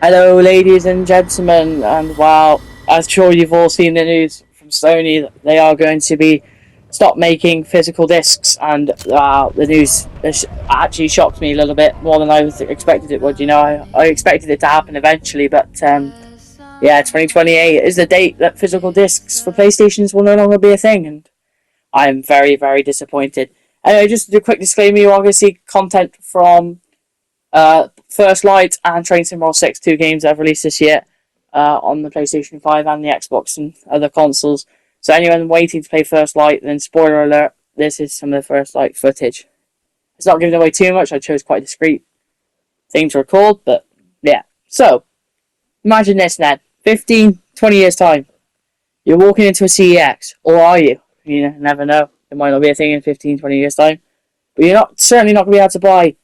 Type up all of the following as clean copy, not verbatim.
Hello, ladies and gentlemen, and wow, I'm sure you've all seen the news from Sony. They are going to be stop making physical discs, and the news actually shocked me a little bit more than I expected it would. I expected it to happen eventually, but yeah, 2028 is the date that physical discs for PlayStations will no longer be a thing, and I am very, very disappointed. Anyway, just a quick disclaimer: you are going to see content from First Light and Train Sim Roll 6, two games I've released this year on the PlayStation 5 and the Xbox and other consoles. So anyone waiting to play First Light, then spoiler alert, this is some of the First Light footage. It's not giving away too much, I chose quite a discreet thing to record, but yeah. So, imagine this then, 15, 20 years time, you're walking into a CEX, or are you? You never know, it might not be a thing in 15, 20 years time, but you're certainly not going to be able to buy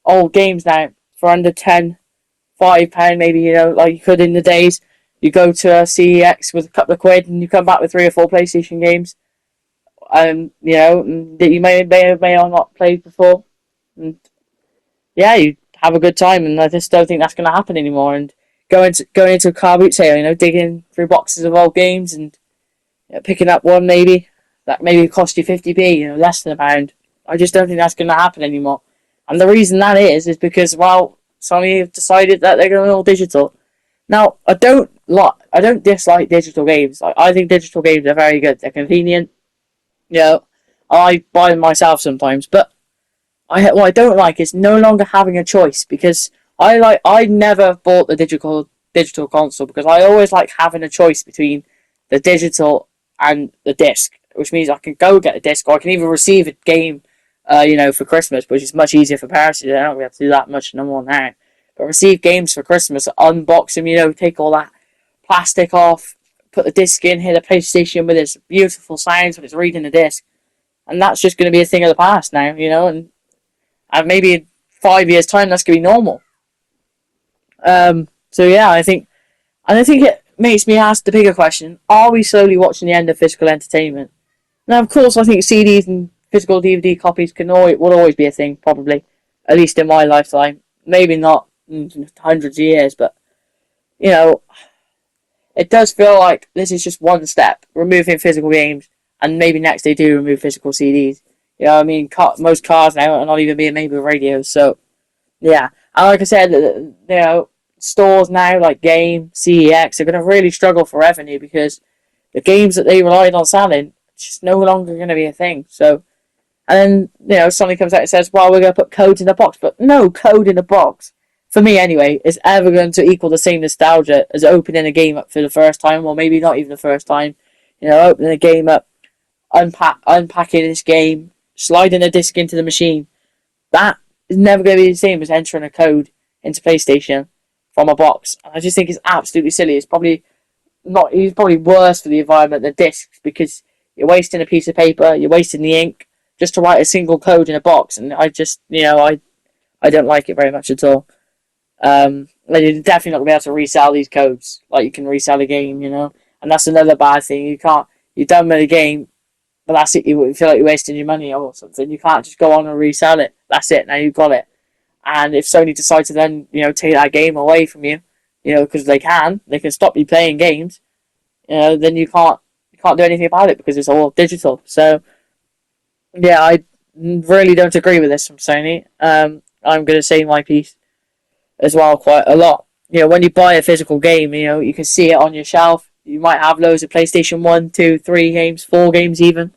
old games now for under £5 maybe, like you could in the days. You go to a CEX with a couple of quid and you come back with 3 or 4 PlayStation games, that you may or not played before. And yeah, you have a good time, and I just don't think that's going to happen anymore. And going into a car boot sale, digging through boxes of old games and picking up one maybe that maybe cost you 50p, less than £1. I just don't think that's going to happen anymore. And the reason that is because, well, Sony have decided that they're going all digital. Now, I don't dislike digital games. I think digital games are very good. They're convenient. I buy them myself sometimes. But what I don't like is no longer having a choice, because I never bought the digital console because I always like having a choice between the digital and the disc, which means I can go get a disc, or I can even receive a game for Christmas, which is much easier for parents. I don't have to do that much no more now. But receive games for Christmas, unbox them, take all that plastic off, put the disc in, hit a PlayStation with its beautiful sounds when it's reading the disc. And that's just going to be a thing of the past now, and maybe in 5 years' time that's going to be normal. So yeah, I think it makes me ask the bigger question: are we slowly watching the end of physical entertainment? Now, of course, I think CDs and physical DVD copies will always be a thing, probably, at least in my lifetime. Maybe not in hundreds of years, but it does feel like this is just one step, removing physical games, and maybe next they do remove physical CDs. Most cars now are not even being made with radios, so yeah. And like I said, stores now like Game, CEX are going to really struggle for revenue because the games that they relied on selling just no longer going to be a thing. So, and then Sony comes out and says, "Well, we're going to put codes in a box," but no code in a box, for me anyway, is ever going to equal the same nostalgia as opening a game up for the first time, or maybe not even the first time. Opening a game up, unpacking this game, sliding a disc into the machine. That is never going to be the same as entering a code into PlayStation from a box. And I just think it's absolutely silly. It's probably worse for the environment than discs, because you're wasting a piece of paper, you're wasting the ink just to write a single code in a box, and I just, I don't like it very much at all. You're definitely not going to be able to resell these codes like you can resell a game, and that's another bad thing. You're done with the game, but that's it. You feel like you're wasting your money or something. You can't just go on and resell it. That's it. Now you've got it. And if Sony decide to then, take that game away from you, because they can stop you playing games, then you can't do anything about it because it's all digital. So, yeah, I really don't agree with this from Sony. I'm going to say my piece as well quite a lot. When you buy a physical game, you can see it on your shelf. You might have loads of PlayStation 1, 2, 3 games, 4 games even,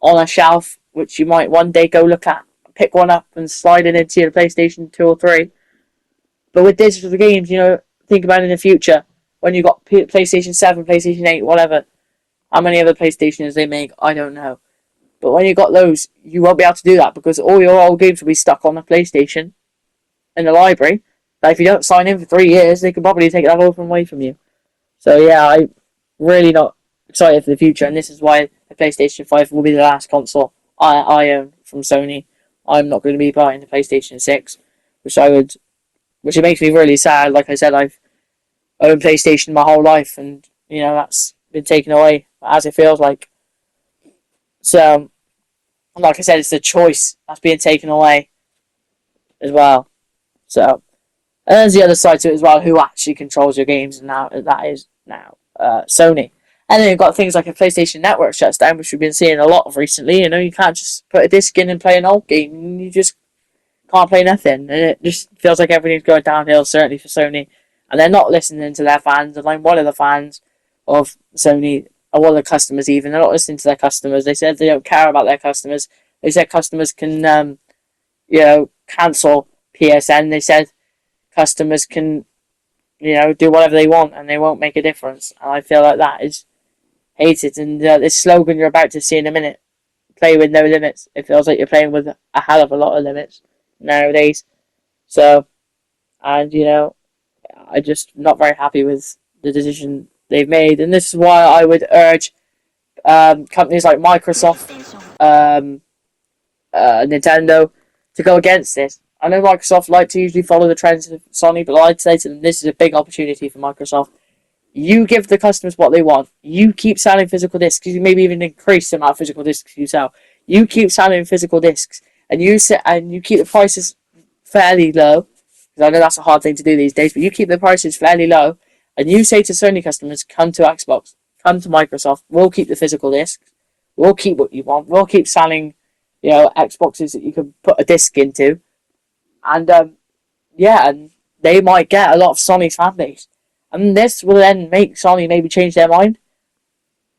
on a shelf, which you might one day go look at, pick one up and slide it into your PlayStation 2 or 3. But with digital games, think about it in the future, when you got PlayStation 7, PlayStation 8, whatever, how many other PlayStations they make, I don't know. But when you got those, you won't be able to do that because all your old games will be stuck on the PlayStation in the library. But if you don't sign in for 3 years, they could probably take that away from you. So yeah, I'm really not excited for the future, and this is why the PlayStation 5 will be the last console I own from Sony. I'm not going to be buying the PlayStation 6, which it makes me really sad. Like I said, I've owned PlayStation my whole life, and that's been taken away, as it feels like. So, like I said, it's the choice that's being taken away as well. So, And there's the other side to it as well, who actually controls your games, and now that is now Sony. And then you've got things like a PlayStation Network shuts down, which we've been seeing a lot of recently. You know, you can't just put a disc in and play an old game. You just can't play nothing. And it just feels like everything's going downhill, certainly for Sony. And they're not listening to their fans. And I'm one of the fans of Sony, or one of the customers even. They're not listening to their customers. They said they don't care about their customers. They said customers can, cancel PSN. They said customers can, do whatever they want and they won't make a difference. And I feel like that is hated. And this slogan you're about to see in a minute, play with no limits. It feels like you're playing with a hell of a lot of limits nowadays. So, and I'm just not very happy with the decision they've made. And this is why I would urge companies like Microsoft, Nintendo, to go against this. I know Microsoft like to usually follow the trends of Sony, but I'd say to them, this is a big opportunity for Microsoft. You give the customers what they want. You keep selling physical discs. You maybe even increase the amount of physical discs you sell. You keep selling physical discs, and you keep the prices fairly low. Because I know that's a hard thing to do these days, but you keep the prices fairly low, and you say to Sony customers, come to Xbox, come to Microsoft. We'll keep the physical discs. We'll keep what you want. We'll keep selling, Xboxes that you can put a disc into. And, and they might get a lot of Sony's fan base. And this will then make Sony maybe change their mind.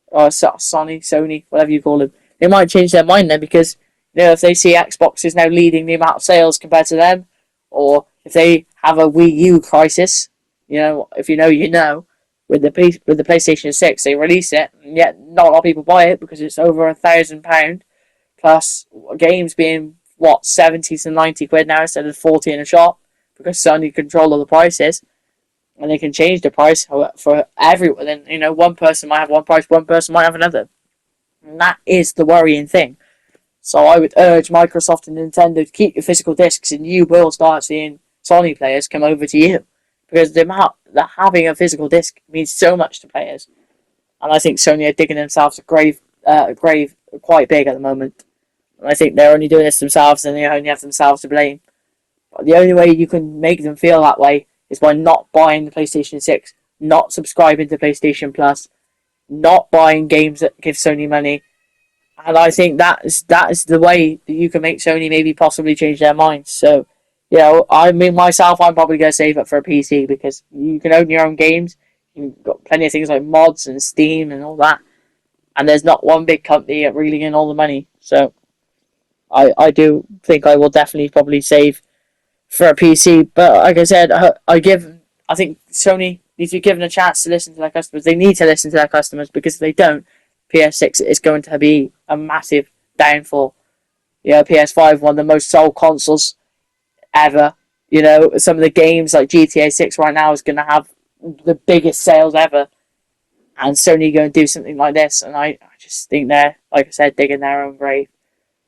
Or Sony, whatever you call them. They might change their mind then because, if they see Xbox is now leading the amount of sales compared to them, or if they have a Wii U crisis, if with the PlayStation 6, they release it, and yet not a lot of people buy it because it's over £1,000, plus games being, 70 to 90 quid now instead of 40 in a shop, because Sony control all the prices, and they can change the price for everyone. Then, one person might have one price, one person might have another. And that is the worrying thing. So I would urge Microsoft and Nintendo to keep your physical discs, and you will start seeing Sony players come over to you. Because the amount that having a physical disc means so much to players. And I think Sony are digging themselves a grave quite big at the moment. And I think they're only doing this themselves, and they only have themselves to blame. But the only way you can make them feel that way is by not buying the PlayStation 6, not subscribing to PlayStation Plus, not buying games that give Sony money. And I think that is the way that you can make Sony maybe possibly change their minds. So, myself, I'm probably going to save up for a PC because you can own your own games. You've got plenty of things like mods and Steam and all that. And there's not one big company reeling in all the money. So, I do think I will definitely probably save for a PC. But like I said, I think Sony needs to be given a chance to listen to their customers. They need to listen to their customers, because if they don't, PS6 is going to be a massive downfall. PS5, one of the most sold consoles ever. Some of the games like GTA 6 right now is going to have the biggest sales ever. And Sony going to do something like this, and I just think they're, like I said, digging their own grave.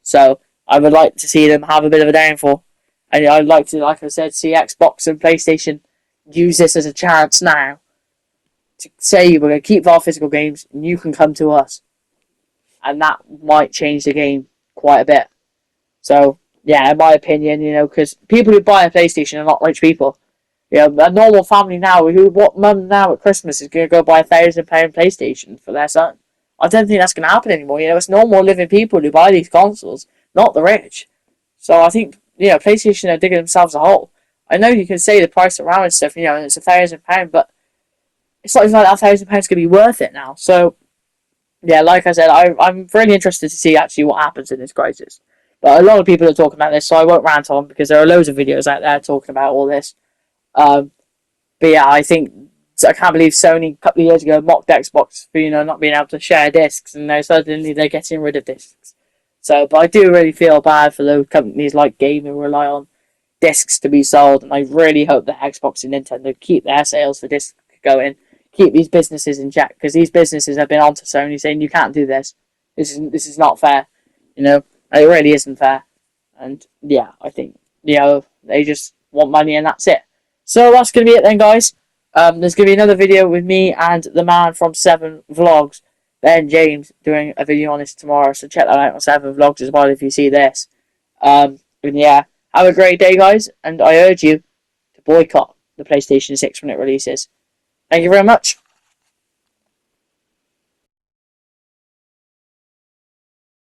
So I would like to see them have a bit of a downfall. And I'd like to, like I said, see Xbox and PlayStation use this as a chance now to say we're going to keep our physical games and you can come to us. And that might change the game quite a bit. So, yeah, in my opinion, because people who buy a PlayStation are not rich people. A normal family now, what mum now at Christmas is going to go buy £1,000 PlayStation for their son? I don't think that's going to happen anymore. It's normal living people who buy these consoles, not the rich. So I think, PlayStation are digging themselves a hole. I know you can say the price around and stuff, and it's £1,000, but it's not even like that £1,000 going to be worth it now. So, yeah, like I said, I'm really interested to see actually what happens in this crisis. But a lot of people are talking about this, so I won't rant on, because there are loads of videos out there talking about all this. But yeah, I can't believe Sony a couple of years ago mocked Xbox for not being able to share discs, and now suddenly they're getting rid of discs. So, but I do really feel bad for those companies like Game who rely on discs to be sold, and I really hope that Xbox and Nintendo keep their sales for discs going, keep these businesses in check, because these businesses have been onto Sony saying you can't do this. This is not fair. It really isn't fair. And yeah, I think they just want money and that's it. So that's going to be it then, guys. There's going to be another video with me and the man from 7 Vlogs, Ben James, doing a video on this tomorrow. So check that out on 7 Vlogs as well if you see this. And yeah, have a great day, guys. And I urge you to boycott the PlayStation 6 when it releases. Thank you very much.